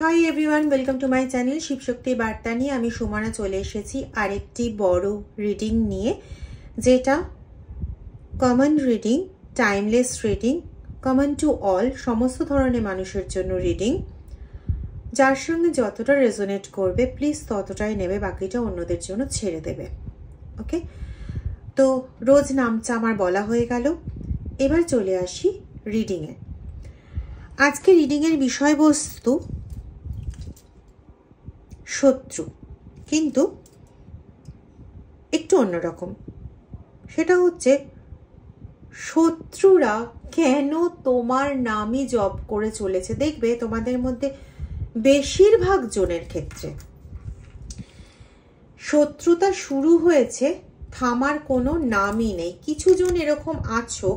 Hi everyone, welcome to my channel Shivshakti বার্তা নিয়ে আমি সুমনা চলে এসেছি আরেকটি বড় রিডিং নিয়ে, যেটা common reading, timeless reading, common to all, সমস্ত ধরনের মানুষের জন্য রিডিং। যার সঙ্গে যতটা রেজোনেট করবে প্লিজ ততটাই নেবে, বাকিটা অন্যদের জন্য ছেড়ে দেবে। ওকে, তো রোজ নামটা আমার বলা হয়ে গেল। এবার চলে আসি রিডিংয়ে। আজকে রিডিংয়ের বিষয়বস্তু শত্রু, কিন্তু একটু অন্যরকম। সেটা হচ্ছে শত্রুরা কেন তোমার নামই জপ করে চলেছে। দেখবে তোমাদের মধ্যে বেশিরভাগ জনের ক্ষেত্রে শত্রুতা শুরু হয়েছে, থামার কোনো নামই নেই। কিছু জন এরকম আছো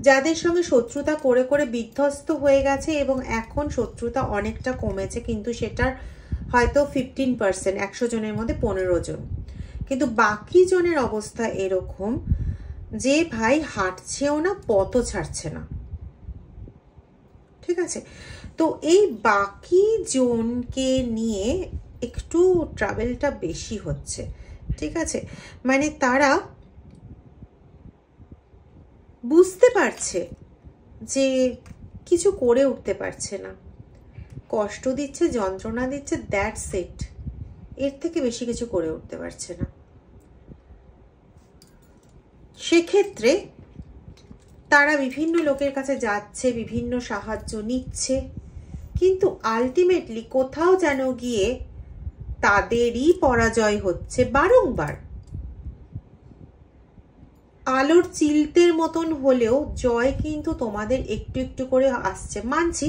যাদের সঙ্গে শত্রুতা করে করে বিধ্বস্ত হয়ে গেছে এবং এখন শত্রুতা অনেকটা কমেছে, কিন্তু সেটার হয়তো 15%, 100 জনের মধ্যে 15 জন। কিন্তু বাকি জনের অবস্থা এরকম যে ভাই হাঁটছেও না, পথও ছাড়ছে না। ঠিক আছে, তো এই বাকি জনকে নিয়ে একটু ট্রাভেলটা বেশি হচ্ছে। ঠিক আছে, মানে তারা বুঝতে পারছে যে কিছু করে উঠতে পারছে না, কষ্ট দিচ্ছে, যন্ত্রণা দিচ্ছে, দ্যাটস ইট। এর থেকে বেশি কিছু করে উঠতে পারছে না। সেক্ষেত্রে তারা বিভিন্ন লোকের কাছে যাচ্ছে, বিভিন্ন সাহায্য নিচ্ছে, কিন্তু আলটিমেটলি কোথাও যেন গিয়ে তাদেরই পরাজয় হচ্ছে বারংবার। আলোর চিলতের মতন হলেও জয় কিন্তু তোমাদের একটু একটু করে আসছে। মানছি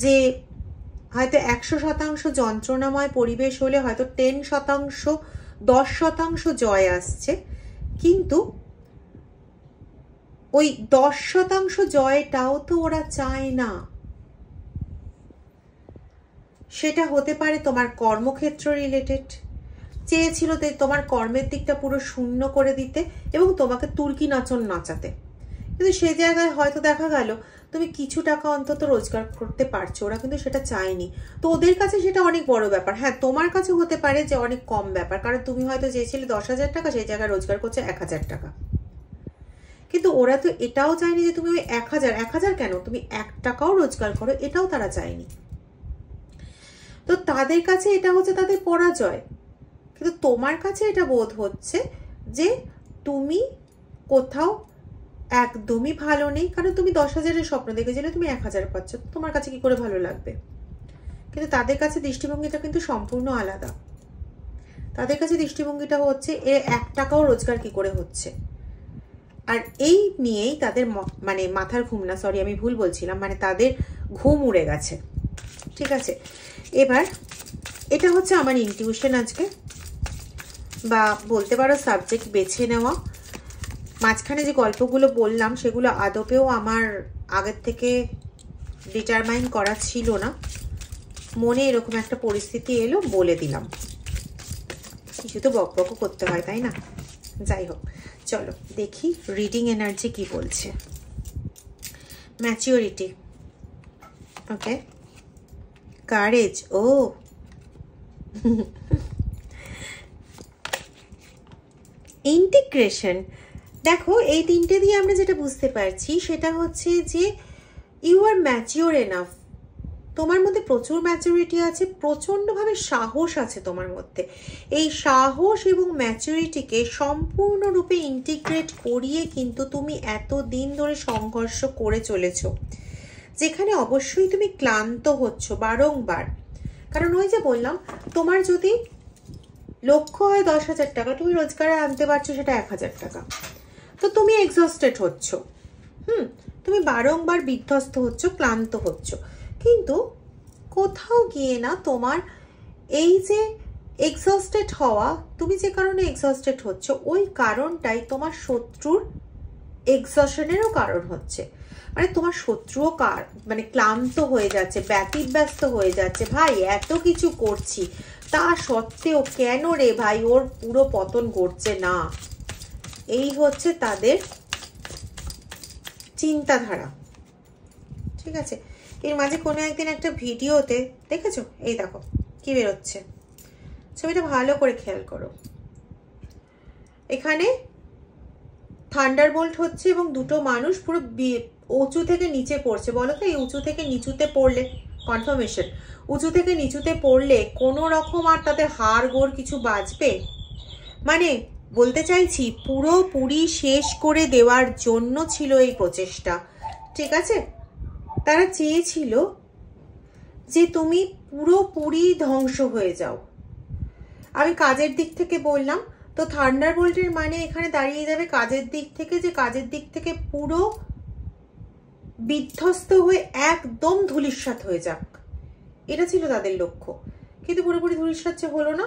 যে হয়তো 100% যন্ত্রণাময় পরিবেশ হলে হয়তো 10%, 10% জয় আসছে, কিন্তু ওই 10% জয়টাও তো ওরা চায় না। সেটা হতে পারে তোমার কর্মক্ষেত্র রিলেটেড, চেয়েছিল তোমার কর্মের দিকটা পুরো শূন্য করে দিতে এবং তোমাকে তুর্কি নাচন নাচাতে, কিন্তু সে জায়গায় হয়তো দেখা গেল তুমি কিছু টাকা অন্তত রোজগার করতে পারছো, ওরা কিন্তু সেটা চায়নি। তো ওদের কাছে সেটা অনেক বড় ব্যাপার। হ্যাঁ, তোমার কাছে হতে পারে যে অনেক কম ব্যাপার, কারণ তুমি হয়তো চেয়েছিলে 10,000 টাকা, সেই জায়গায় রোজগার করছে 1,000 টাকা। কিন্তু ওরা তো এটাও চায়নি যে তুমি ওই 1,000 কেন, তুমি 1 টাকাও রোজগার করো, এটাও তারা চায়নি। তো তাদের কাছে এটা হচ্ছে তাদের পরাজয়। কিন্তু তোমার কাছে এটা বোধ হচ্ছে যে তুমি কোথাও একদমই ভালো নেই, কারণ তুমি 10,000-এর স্বপ্ন দেখেছিলে, তুমি 1,000 পাচ্ছ, তোমার কাছে কি করে ভালো লাগবে। কিন্তু তাদের কাছে দৃষ্টিভঙ্গিটা কিন্তু সম্পূর্ণ আলাদা। তাদের কাছে দৃষ্টিভঙ্গিটা হচ্ছে 1 টাকাও রোজগার কি করে হচ্ছে। আর এই নিয়েই তাদের মানে মাথার ঘুম না, সরি আমি ভুল বলছিলাম, মানে তাদের ঘুম উড়ে গেছে। ঠিক আছে, এবার এটা হচ্ছে আমার ইনটিউশন আজকে, বা বলতে পারো সাবজেক্ট বেছে নেওয়া। মাঝখানে যে গল্পগুলো বললাম সেগুলো আদপেও আমার আগের থেকে ডিটারমাইন করা ছিল না, মনে এরকম একটা পরিস্থিতি এলো, বলে দিলাম। কিছু তো বকবকও করতে হয়, তাই না? যাই হোক, চলো দেখি রিডিং এনার্জি কি বলছে। ম্যাচিওরিটি, ওকে, কারেজ, ও ইন্টিগ্রেশন। দেখো, এই তিনটে দিয়ে আমরা যেটা বুঝতে পারছি সেটা হচ্ছে যে ইউ আর ম্যাচিওর এনাফ। তোমার মধ্যে প্রচুর ম্যাচুরিটি আছে, প্রচণ্ডভাবে সাহস আছে তোমার মধ্যে। এই সাহস এবং ম্যাচুরিটিকে সম্পূর্ণরূপে ইন্টিগ্রেট করিয়ে কিন্তু তুমি এতদিন ধরে সংঘর্ষ করে চলেছ, যেখানে অবশ্যই তুমি ক্লান্ত হচ্ছ বারংবার। কারণ ওই যে বললাম, তোমার যদি লক্ষ্য হয় 10,000 টাকা, তুমি রোজগারে আনতে পারছো সেটা 1,000 টাকা, তো তুমি এক্সস্টেড হচ্ছ। তুমি বারংবার বিধ্বস্ত হচ্ছ, ক্লান্ত হচ্ছ, কিন্তু কোথাও গিয়ে না তোমার এই যে এক্সস্টেড হওয়া, তুমি যে কারণে এক্সস্টেড হচ্ছ, ওই কারণটাই তোমার শত্রুর এক্সশনেরও কারণ হচ্ছে। মানে তোমার শত্রুও মানে ক্লান্ত হয়ে যাচ্ছে, ব্যতিব্যস্ত হয়ে যাচ্ছে। ভাই এত কিছু করছি, তা সত্ত্বেও কেন রে ভাই ওর পুরো পতন ঘটছে না, এই হচ্ছে তাদের চিন্তাধারা। ঠিক আছে, এর মাঝে কোনো একদিন একটা ভিডিওতে দেখেছো, এই দেখো কি বেরোচ্ছে, ছবিটা ভালো করে খেয়াল করো। এখানে থান্ডারবোল্ট হচ্ছে এবং দুটো মানুষ পুরো উঁচু থেকে নিচে পড়ছে। বলো তো, এই উঁচু থেকে নিচুতে পড়লে, কনফার্মেশন, উঁচু থেকে নিচুতে পড়লে কোনো রকম আর তাদের হাড় গোড় কিছু বাঁচবে? মানে বলতে চাইছি পুরোপুরি শেষ করে দেওয়ার জন্য ছিল এই প্রচেষ্টা, ঠিক আছে? তারা চেয়েছিল যে তুমি পুরোপুরি ধ্বংস হয়ে যাও। আমি কাজের দিক থেকে বললাম, তো থান্ডারবোল্টের মানে এখানে দাঁড়িয়ে যাবে কাজের দিক থেকে, যে কাজের দিক থেকে পুরো বিধ্বস্ত হয়ে একদম ধূলিসাৎ হয়ে যাক, এটা ছিল তাদের লক্ষ্য। কিন্তু পুরোপুরি ধূলিসাৎ হলো না।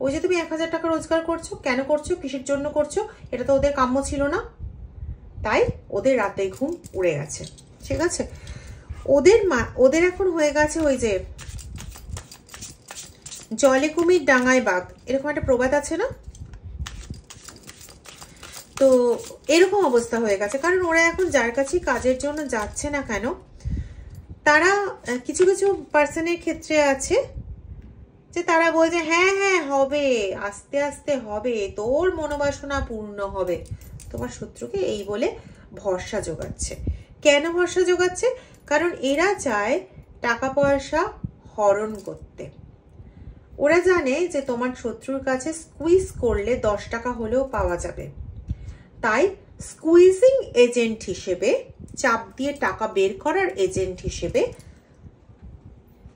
ওই যে তুমি 1000 টাকা রোজগার করছো, কেন করছো, কিসের জন্য করছো, এটা তো ওদের কাম্য ছিল না। তাই ওদের রাতে ঘুম উড়ে গেছে, ঠিক আছে? ওদের এখন হয়ে গেছে ওই যে জলে কুমির ডাঙায় বাঘ, এরকম একটা প্রবাদ আছে না? তো এরকম অবস্থা হয়ে গেছে, কারণ ওরা এখন যার কাছে কাজের জন্য যাচ্ছে না কেন, তারা কিছু কিছু পার্সনের ক্ষেত্রে আছে যে তারা বলছে হ্যাঁ হ্যাঁ হবে, আস্তে আস্তে হবে, তোর মনোবাসনা পূর্ণ হবে। তোমার শত্রুকে এই বলে ভরসা জোগাচ্ছে। কেন ভরসা জোগাচ্ছে? কারণ এরা চায় টাকা পয়সা হরণ করতে। ওরা জানে যে তোমার শত্রুর কাছে স্কুইজ করলে 10 টাকা হলেও পাওয়া যাবে, তাই স্কুইজিং এজেন্ট হিসেবে, চাপ দিয়ে টাকা বের করার এজেন্ট হিসেবে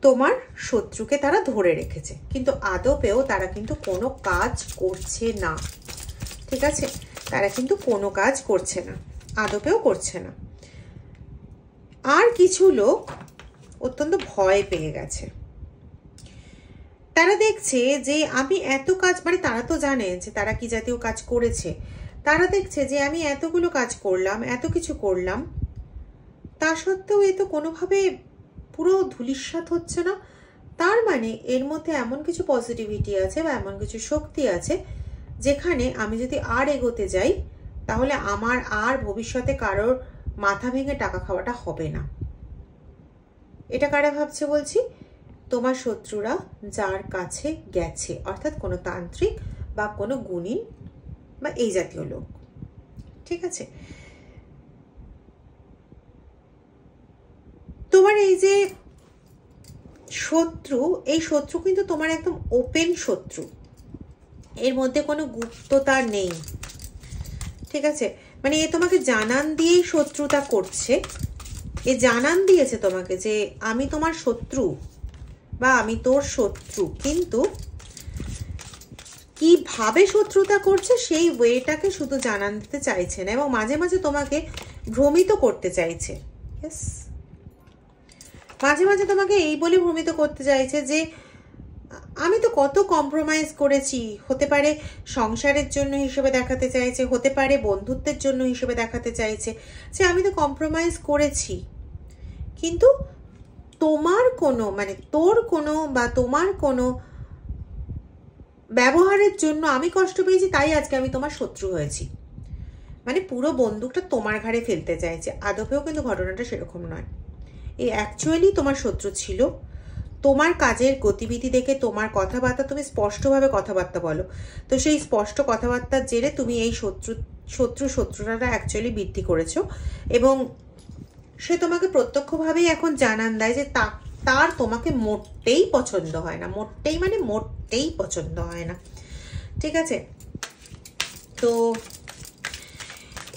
তোমার শত্রুকে তারা ধরে রেখেছে। কিন্তু আদপেও তারা কিন্তু কোনো কাজ করছে না, ঠিক আছে? তারা কিন্তু কোনো কাজ করছে না, আদপেও করছে না। আর কিছু লোক অত্যন্ত ভয় পেয়ে গেছে। তারা দেখছে যে আমি এত কাজ, মানে তারা তো জানে যে তারা কি জাতীয় কাজ করেছে। তারা দেখছে যে আমি এতগুলো কাজ করলাম, এত কিছু করলাম, তা সত্ত্বেও এ তো কোনোভাবে পুরো ধূলিসাৎ হচ্ছে না। তার মানে এর মধ্যে এমন কিছু পজিটিভিটি আছে বা এমন কিছু শক্তি আছে যেখানে আমি যদি আর এগোতে যাই তাহলে আমার আর ভবিষ্যতে কারোর মাথা ভেঙে টাকা খাওয়াটা হবে না। এটা কারা ভাবছে বলছি? তোমার শত্রুরা যার কাছে গেছে, অর্থাৎ কোনো তান্ত্রিক বা কোনো গুণী বা এই জাতীয় লোক, ঠিক আছে? তোমার এই যে শত্রু, এই শত্রু কিন্তু তোমার একদম ওপেন শত্রু, এর মধ্যে কোনো গুপ্ততা নেই, ঠিক আছে? মানে এ তোমাকে জানান দিয়েই শত্রুতা করছে। এ জানান দিয়েছে তোমাকে যে আমি তোমার শত্রু বা আমি তোর শত্রু, কিন্তু কিভাবে শত্রুতা করছে সেই ওয়েটাকে শুধু জানান দিতে চাইছে না, এবং মাঝে মাঝে তোমাকে ভ্রমিত করতে চাইছে। মাঝে মাঝে তোমাকে এই বলে ভ্রমিত করতে চাইছে যে আমি তো কত কম্প্রোমাইজ করেছি। হতে পারে সংসারের জন্য হিসেবে দেখাতে চাইছে, হতে পারে বন্ধুত্বের জন্য হিসেবে দেখাতে চাইছে যে আমি তো কম্প্রোমাইজ করেছি, কিন্তু তোমার কোনো, মানে তোর কোনো বা তোমার কোনো ব্যবহারের জন্য আমি কষ্ট পেয়েছি, তাই আজকে আমি তোমার শত্রু হয়েছি। মানে পুরো বন্দুকটা তোমার ঘাড়ে ফেলতে চাইছে। আদপেও কিন্তু ঘটনাটা সেরকম নয়। এ অ্যাকচুয়ালি তোমার শত্রু ছিল। তোমার কাজের গতিবিধি দেখে, তোমার কথাবার্তা, তুমি স্পষ্টভাবে কথাবার্তা বলো, তো সেই স্পষ্ট কথাবার্তার জেরে তুমি এই শত্রুতাটা অ্যাকচুয়ালি বৃদ্ধি করেছো, এবং সে তোমাকে প্রত্যক্ষভাবেই এখন জানান দেয় যে তার তোমাকে মোটেই পছন্দ হয় না, মোটেই মানে মোটেই পছন্দ হয় না, ঠিক আছে? তো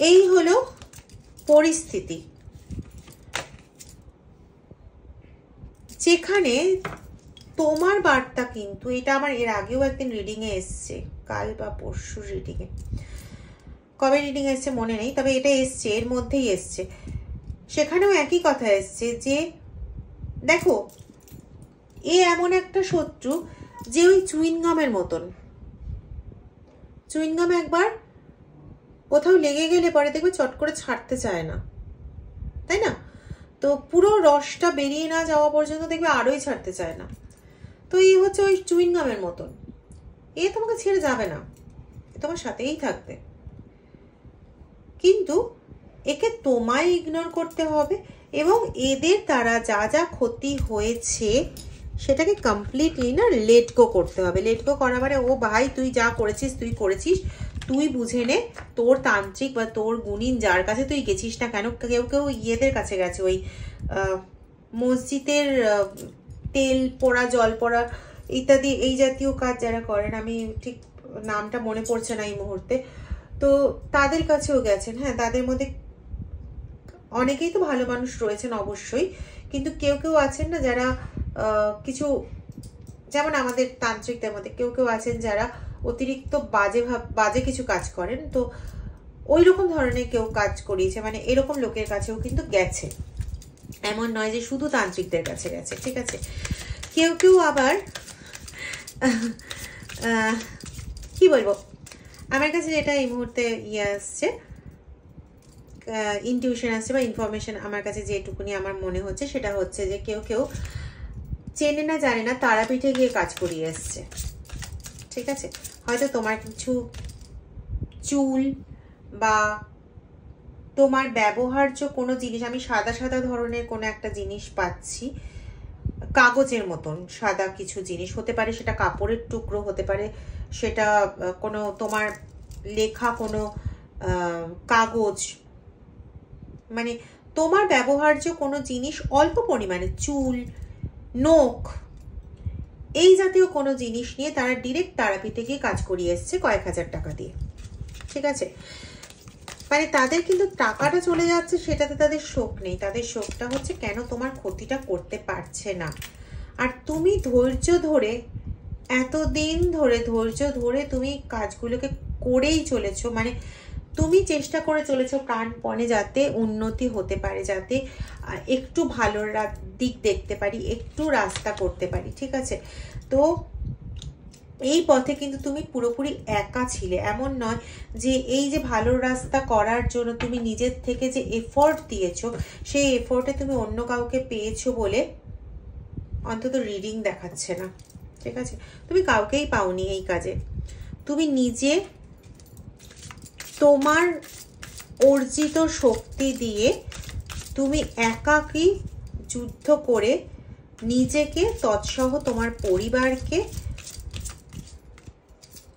এই হলো পরিস্থিতি, যেখানে তোমার বার্তা কিন্তু, এটা আমার এর আগেও একদিন রিডিংয়ে এসছে, কাল বা পরশু রিডিংয়ে, কবে রিডিং এসছে মনে নেই, তবে এটা এসছে, এর মধ্যেই এসছে। সেখানেও একই কথা এসছে যে দেখো এ এমন একটা শত্রু যে ওই চুইনগামের মতন। চুইনগাম একবার কোথাও লেগে গেলে পরে দেখবে চট করে ছাড়তে চায় না, তাই না? তো পুরো রসটা বেরিয়ে না যাওয়া পর্যন্ত দেখবে আরোই ছাড়তে চায় না। তো এই হচ্ছে ওই চুইনগামের মতন, এ তোমাকে ছেড়ে যাবে না, এ তোমার সাথেই থাকবে, কিন্তু একে তোমায় ইগনোর করতে হবে এবং এদের দ্বারা যা যা ক্ষতি হয়েছে সেটাকে কমপ্লিটলি না লেট গো করতে হবে। লেট গো করা মানে ও ভাই তুই যা করেছিস তুই করেছিস, তুই বুঝে নে, তোর তান্ত্রিক বা তোর গুণিন যার কাছে তুই গেছিস না কেন, কেউ কেউ ইয়েদের কাছে গেছে, ওই মসজিদের তেল পোড়া জল পোড়া ইত্যাদি এই জাতীয় কাজ যারা করেন, আমি ঠিক নামটা মনে পড়ছে না এই মুহূর্তে, তো তাদের কাছেও গেছেন। হ্যাঁ, তাদের মধ্যে অনেকেই তো ভালো মানুষ রয়েছেন অবশ্যই, কিন্তু কেউ কেউ আছেন না যারা কিছু, যেমন আমাদের তান্ত্রিকদের মধ্যে কেউ কেউ আছেন যারা অতিরিক্ত বাজে কিছু কাজ করেন, তো ওই রকম ধরনের কেউ কাজ করিয়েছে, মানে এরকম লোকের কাছেও কিন্তু গেছে, এমন নয় যে শুধু তান্ত্রিকদের কাছে গেছে, ঠিক আছে। কেউ কেউ আবার কি বলবো, আমার কাছে যেটা এই মুহূর্তে ইয়ে আসছে, ইনটিউশন আসছে বা ইনফরমেশন আমার কাছে যেটুকুনি আমার মনে হচ্ছে সেটা হচ্ছে যে কেউ কেউ চেনে না জানে না তারাপীঠে গিয়ে কাজ করিয়ে এসছে, ঠিক আছে। হয়তো তোমার কিছু চুল বা তোমার ব্যবহার্য কোনো জিনিস, আমি সাদা সাদা ধরনের কোনো একটা জিনিস পাচ্ছি, কাগজের মতন সাদা কিছু জিনিস হতে পারে, সেটা কাপড়ের টুকরো হতে পারে, সেটা কোনো তোমার লেখা কোনো কাগজ, মানে তোমার ব্যবহার্য কোনো জিনিস অল্প পরিমাণে, চুল, নখ, এই জাতীয় কোনো জিনিস নিয়ে তারা ডিরেক্ট তারাপীঠে গিয়ে কাজ করিয়ে এসছে কয়েক হাজার টাকা দিয়ে, ঠিক আছে। মানে তাদের কিন্তু টাকাটা চলে যাচ্ছে সেটাতে তাদের শোক নেই, তাদের শোকটা হচ্ছে কেন তোমার ক্ষতিটা করতে পারছে না। আর তুমি ধৈর্য ধরে, এতদিন ধরে ধৈর্য ধরে তুমি কাজগুলোকে করেই চলেছো, মানে তুমি চেষ্টা করে চলেছো প্রাণপণে যাতে উন্নতি হতে পারে, যাতে একটু ভালো দিক দেখতে পারি, একটু রাস্তা করতে পারি, ঠিক আছে। তো এই পথে কিন্তু তুমি পুরোপুরি একা ছিলে, এমন নয় যে এই যে ভালো রাস্তা করার জন্য তুমি নিজের থেকে যে এফোর্ট দিয়েছো, সেই এফোর্টে তুমি অন্য কাউকে পেয়েছো বলে অন্তত রিডিং দেখাচ্ছে না, ঠিক আছে। তুমি কাউকেই পাওনি এই কাজে, তুমি নিজে তোমার অর্জিত শক্তি দিয়ে তুমি একাকী যুদ্ধ করে নিজেকে তৎসহ তোমার পরিবারকে,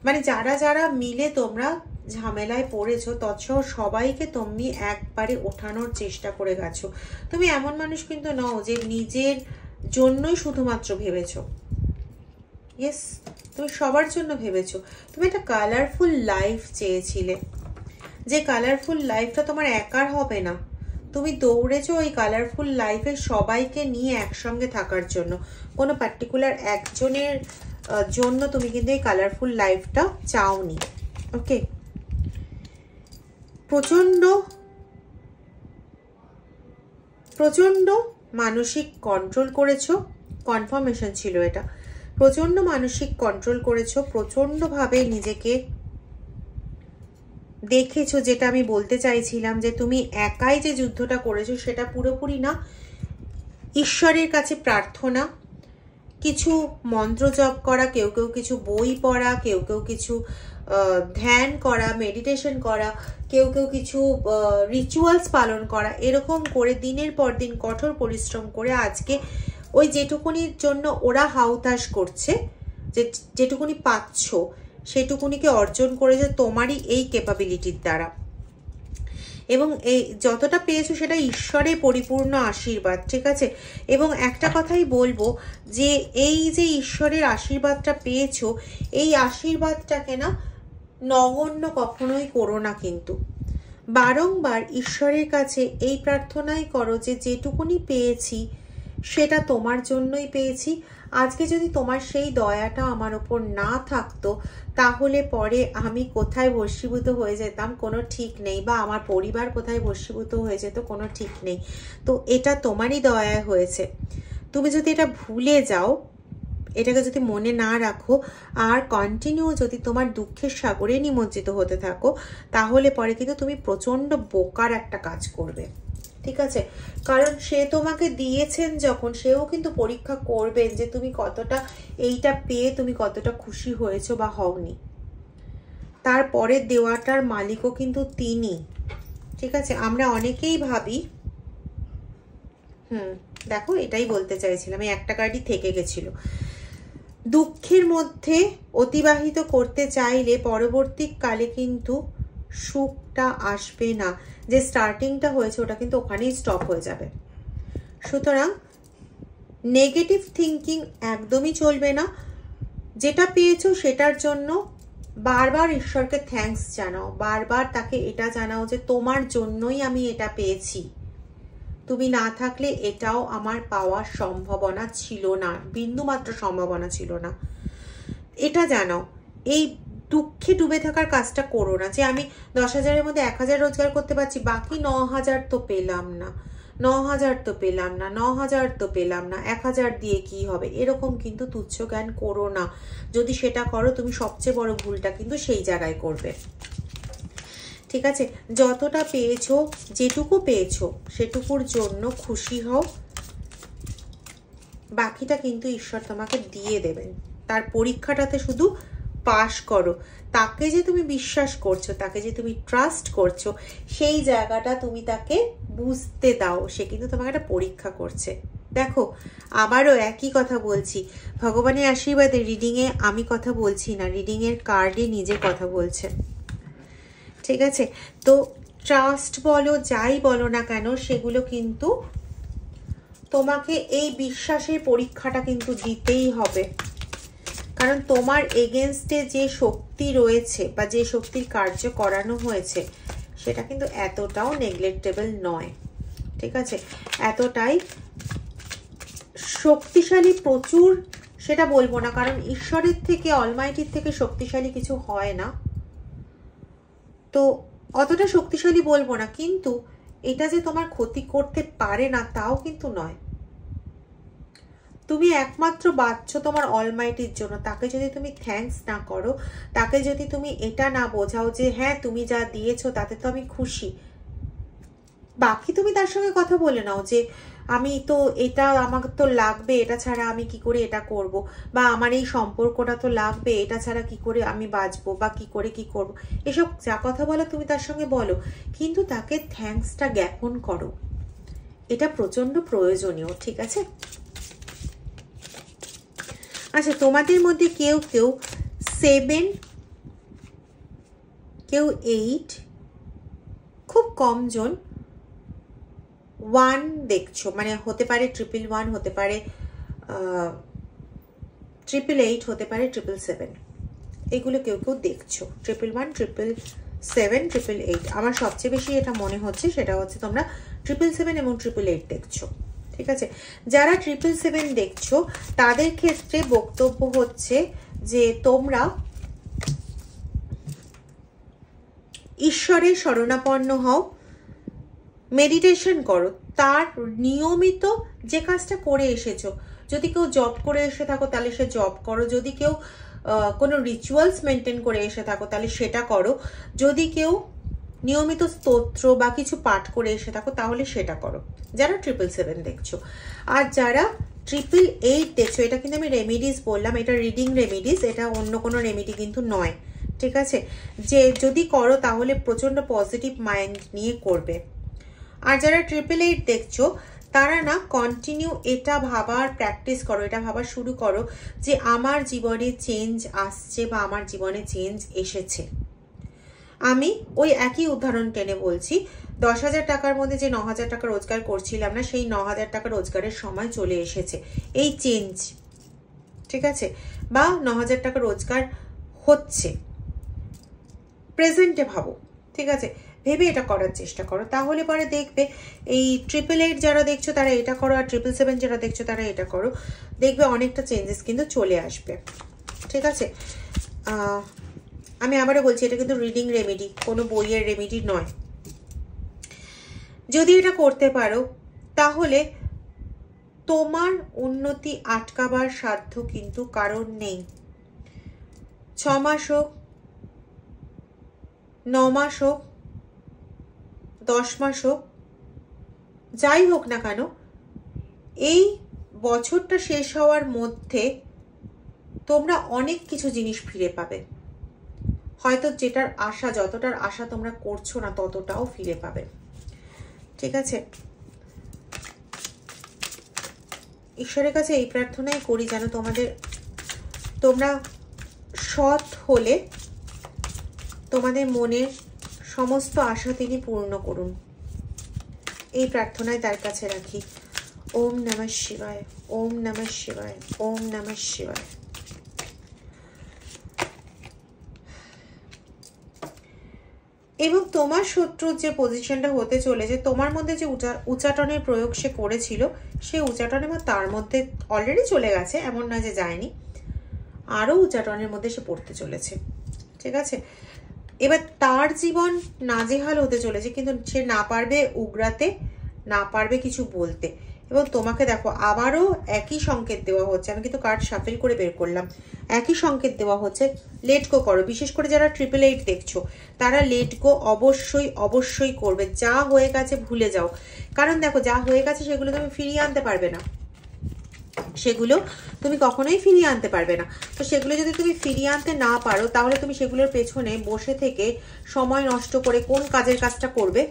মানে যারা যারা মিলে তোমরা ঝামেলায় পড়েছো তৎসহ সবাইকে তুমি একবারে ওঠানোর চেষ্টা করে গেছো। তুমি এমন মানুষ কিন্তু নও যে নিজের জন্যই শুধুমাত্র ভেবেছো, ইয়েস তুমি সবার জন্য ভেবেছো। তুমি একটা কালারফুল লাইফ চেয়েছিলে, যে কালারফুল লাইফটা তোমার একার হবে না, তুমি দৌড়েছো ওই কালারফুল লাইফে সবাইকে নিয়ে একসঙ্গে থাকার জন্য, কোনো পার্টিকুলার একজনের জন্য তুমি কিন্তু এই কালারফুল লাইফটা চাওনি, ওকে। প্রচন্ড প্রচন্ড মানসিক কন্ট্রোল করেছো, কনফার্মেশন ছিল এটা, প্রচন্ড মানসিক কন্ট্রোল করেছো, প্রচন্ডভাবে নিজেকে দেখেছো। যেটা আমি বলতে চাইছিলাম যে তুমি একাই যে যুদ্ধটা করেছো সেটা পুরোপুরি না, ঈশ্বরের কাছে প্রার্থনা, কিছু মন্ত্র জপ করা, কেউ কেউ কিছু বই পড়া, কেউ কেউ কিছু ধ্যান করা, মেডিটেশন করা, কেউ কেউ কিছু রিচুয়ালস পালন করা, এরকম করে দিনের পর দিন কঠোর পরিশ্রম করে আজকে ওই যেটুকুনির জন্য ওরা হাউতাশ করছে, যেটুকুনি পাচ্ছ সেটুকুনিকে অর্জন করেছে তোমারই এই ক্যাপাবিলিটির দ্বারা, এবং এই যতটা পেয়েছো সেটা ঈশ্বরের পরিপূর্ণ আশীর্বাদ, ঠিক আছে। এবং একটা কথাই বলবো যে এই যে ঈশ্বরের আশীর্বাদটা পেয়েছো, এই আশীর্বাদটাকে না নগণ্য কখনোই করো না, কিন্তু বারংবার ঈশ্বরের কাছে এই প্রার্থনাই করো যে যেটুকুনি পেয়েছি সেটা তোমার জন্যই পেয়েছি। আজকে যদি তোমার সেই দয়াটা আমার ওপর না থাকতো তাহলে পরে আমি কোথায় ভস্মীভূত হয়ে যেতাম কোনো ঠিক নেই, বা আমার পরিবার কোথায় ভস্মীভূত হয়ে যেত কোনো ঠিক নেই। তো এটা তোমারই দয়ায় হয়েছে। তুমি যদি এটা ভুলে যাও, এটাকে যদি মনে না রাখো, আর কন্টিনিউ যদি তোমার দুঃখের সাগরে নিমজ্জিত হতে থাকো, তাহলে পরে কিন্তু তুমি প্রচন্ড বোকার একটা কাজ করবে, ঠিক আছে। কারণ সে তোমাকে দিয়েছেন যখন, সেও কিন্তু পরীক্ষা করবেন যে তুমি কতটা এইটা পেয়ে তুমি কতটা খুশি হয়েছো বা হওনি। তারপরে দেওয়াটার মালিকও কিন্তু তিনি, ঠিক আছে। আমরা অনেকেই ভাবি দেখো এটাই বলতে চাইছিলাম, এই একটা কার্ডই থেকে গেছিল। দুঃখের মধ্যে অতিবাহিত করতে চাইলে পরবর্তীকালে কিন্তু সুখটা আসবে না, যে স্টার্টিংটা হয়েছে ওটা কিন্তু ওখানেই স্টপ হয়ে যাবে। সুতরাং নেগেটিভ থিঙ্কিং একদমই চলবে না। যেটা পেয়েছো সেটার জন্য বারবার ঈশ্বরকে থ্যাঙ্কস জানাও, বারবার তাকে এটা জানাও যে তোমার জন্যই আমি এটা পেয়েছি, তুমি না থাকলে এটাও আমার পাওয়ার সম্ভাবনা ছিল না, বিন্দুমাত্র সম্ভাবনা ছিল না, এটা জানাও। এই দুঃখে ডুবে থাকার কাজটা করো না যে আমি 10,000-এর মধ্যে 1,000 রোজগার করতে পারছি, বাকি 9,000 তো পেলাম না, 9,000 তো পেলাম না, 9,000 তো পেলাম না, 1,000 দিয়ে কি হবে, এরকম কিন্তু তুচ্ছ জ্ঞান করো না। যদি সেটা করো তুমি সবচেয়ে বড় ভুলটা কিন্তু সেই জায়গায় করবে। ঠিক আছে, যতটা পেয়েছো, যেটুকু পেয়েছো সেটুকুর জন্য খুশি হও, বাকিটা কিন্তু ঈশ্বর তোমাকে দিয়ে দেবেন। তার পরীক্ষাটাতে শুধু পাস করো, তাকে যে তুমি বিশ্বাস করছো, তাকে যে তুমি ট্রাস্ট করছো, সেই জায়গাটা তুমি তাকে বুঝতে দাও। সে কিন্তু তোমাকে একটা পরীক্ষা করছে। দেখো আবারও একই কথা বলছি, ভগবানের আশীর্বাদে রিডিংয়ে আমি কথা বলছি না, রিডিংয়ের কার্ডে নিজে কথা বলছে। ঠিক আছে, তো ট্রাস্ট বলো যাই বলো না কেন, সেগুলো কিন্তু তোমাকে এই বিশ্বাসের পরীক্ষাটা কিন্তু দিতেই হবে। কারণ তোমার এগেনস্টে যে শক্তি রয়েছে বা যে শক্তির কার্য করানো হয়েছে সেটা কিন্তু এতটাও নেগলেক্টেবল নয়। ঠিক আছে, এতটাই শক্তিশালী প্রচুর সেটা বলবো না, কারণ ঈশ্বরের থেকে, অলমাইটির থেকে শক্তিশালী কিছু হয় না, তো অতটা শক্তিশালী বলবো না। কিন্তু এটা যে তোমার ক্ষতি করতে পারে না তাও কিন্তু নয়। তুমি একমাত্র বাঁচছো তোমার অলমাইটির জন্য। তাকে যদি তুমি থ্যাঙ্কস না করো, তাকে যদি তুমি এটা না বোঝাও যে হ্যাঁ তুমি যা দিয়েছো তাতে তো আমি খুশি, বাকি তুমি তার সঙ্গে কথা বলে নাও যে আমি তো এটা আমার তো লাগবে, এটা ছাড়া আমি কি করে এটা করব, বা আমার এই সম্পর্কটা তো লাগবে, এটা ছাড়া কি করে আমি বাঁচবো, বা কি করে কি করব, এসব যা কথা বলো তুমি তার সঙ্গে বলো, কিন্তু তাকে থ্যাঙ্কসটা জ্ঞাপন করো, এটা প্রচন্ড প্রয়োজনীয়। ঠিক আছে, আচ্ছা তোমাদের মধ্যে কেউ কেউ 7, কেউ 8, খুব কম জন 1 দেখছো, মানে হতে পারে 111, হতে পারে 888, হতে পারে 777, এগুলো কেউ কেউ দেখছো। 111, 777, 888, আমার সবচেয়ে বেশি এটা মনে হচ্ছে সেটা হচ্ছে তোমরা 777 এবং 888 দেখছো। ঠিক আছে, যারা 777 দেখছো তাদের ক্ষেত্রে বক্তব্য হচ্ছে যে তোমরা ঈশ্বরের শরণাপন্ন হও, মেডিটেশন করো, তার নিয়মিত যে কাজটা করে এসেছো, যদি কেউ জব করে এসে থাকো তাহলে সে জব করো, যদি কেউ কোনো রিচুয়ালস মেনটেন করে এসে থাকো তাহলে সেটা করো, যদি কেউ নিয়মিত স্তোত্র বা কিছু পাঠ করে এসে থাকো তাহলে সেটা করো, যারা 777 দেখছো। আর যারা 888 দেখছো, এটা কিন্তু আমি রেমিডিস বললাম, এটা রিডিং রেমিডিস, এটা অন্য কোনো রেমিডি কিন্তু নয়। ঠিক আছে, যে যদি করো তাহলে প্রচন্ড পজিটিভ মাইন্ড নিয়ে করবে। আর যারা 888 দেখছো তারা না কন্টিনিউ এটা ভাবার প্র্যাকটিস করো, এটা ভাবা শুরু করো যে আমার জীবনে চেঞ্জ আসছে বা আমার জীবনে চেঞ্জ এসেছে। আমি ওই একই উদাহরণ টেনে বলছি, 10,000 টাকার মধ্যে যে 9,000 টাকা রোজগার করছিলাম না, সেই 9,000 টাকা রোজগারের সময় চলে এসেছে, এই চেঞ্জ। ঠিক আছে, বা 9,000 টাকা রোজগার হচ্ছে, প্রেজেন্টে ভাবো। ঠিক আছে, ভেবে এটা করার চেষ্টা করো, তাহলে পরে দেখবে এই 888 যারা দেখছো তারা এটা করো, আর 777 যারা দেখছো তারা এটা করো, দেখবে অনেকটা চেঞ্জেস কিন্তু চলে আসবে। ঠিক আছে, আমি আবারও বলছি এটা কিন্তু রিডিং রেমেডি, কোনো বইয়ের রেমেডি নয়। যদি এটা করতে পারো তাহলে তোমার উন্নতি আটকাবার সাধ্য কিন্তু কারণ নেই। 6 মাস হোক, 9 মাস হোক, 10 মাস হোক, যাই হোক না কেন, এই বছরটা শেষ হওয়ার মধ্যে তোমরা অনেক কিছু জিনিস ফিরে পাবে। হয়তো যেটার আশা, যতটার আশা তোমরা করছো না ততটাও ফিরে পাবে। ঠিক আছে, ঈশ্বরের কাছে এই প্রার্থনাই করি যেন তোমরা সৎ হলে তোমাদের মনের সমস্ত আশা তিনি পূর্ণ করুন, এই প্রার্থনায় তার কাছে রাখি। ওম নমঃ শিবায়, ওম নমঃ শিবায়, ওম নমঃ শিবায়। এবং তোমার শত্রুর যে পজিশনটা হতে চলেছে, তোমার মধ্যে যে উচাটনের প্রয়োগ সে করেছিল, সেই উচাটনে বা তার মধ্যে অলরেডি চলে গেছে, এমন না যে যায়নি, আরও উচাটনের মধ্যে সে পড়তে চলেছে, ঠিক আছে? এবার তার জীবন নাজেহাল হতে চলেছে, কিন্তু সে না পারবে উগরাতে, না পারবে কিছু বলতে। এবং তোমাকে দেখো আবারও একই সংকেত দেওয়া হচ্ছে, আমি কিন্তু কার্ড শাফেল করে বের করলাম, একই সংকেত দেওয়া হচ্ছে, লেট গো করো। বিশেষ করে যারা 888 দেখছো তারা লেট গো অবশ্যই অবশ্যই করবে। যা হয়ে গেছে ভুলে যাও, কারণ দেখো যা হয়ে গেছে সেগুলো তুমি ফিরিয়ে আনতে পারবে না, সেগুলো তুমি কখনোই ফিরিয়ে আনতে পারবে না। তো সেগুলো যদি তুমি ফিরিয়ে আনতে না পারো, তাহলে তুমি সেগুলোর পেছনে বসে থেকে সময় নষ্ট করে কোন কাজের কাজটা করবে?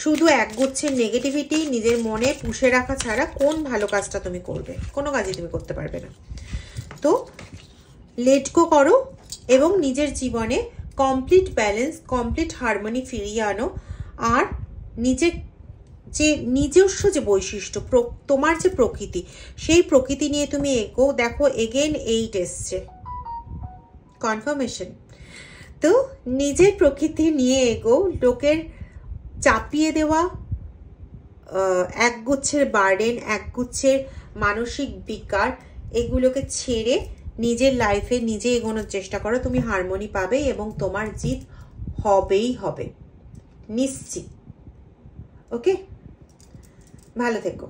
শুধু একগুচ্ছের নেগেটিভিটি নিজের মনে পুষে রাখা ছাড়া কোন ভালো কাজটা তুমি করবে? কোনো কাজই তুমি করতে পারবে না। তো লেট গো করো এবং নিজের জীবনে কমপ্লিট ব্যালেন্স, কমপ্লিট হারমোনি ফিরিয়ে আনো। আর নিজস্ব যে বৈশিষ্ট্য, তোমার যে প্রকৃতি, সেই প্রকৃতি নিয়ে তুমি এগো। দেখো এগেন 8 এসছে, কনফার্মেশন। তো নিজের প্রকৃতি নিয়ে এগো, লোকের চাপিয়ে দেওয়া একগুচ্ছের বার্ডেন, একগুচ্ছের মানসিক বিকার, এগুলোকে ছেড়ে নিজের লাইফে নিজে এগোনোর চেষ্টা করো। তুমি হারমোনি পাবে এবং তোমার জিত হবেই হবে, নিশ্চিত। ওকে, ভালো থেকো।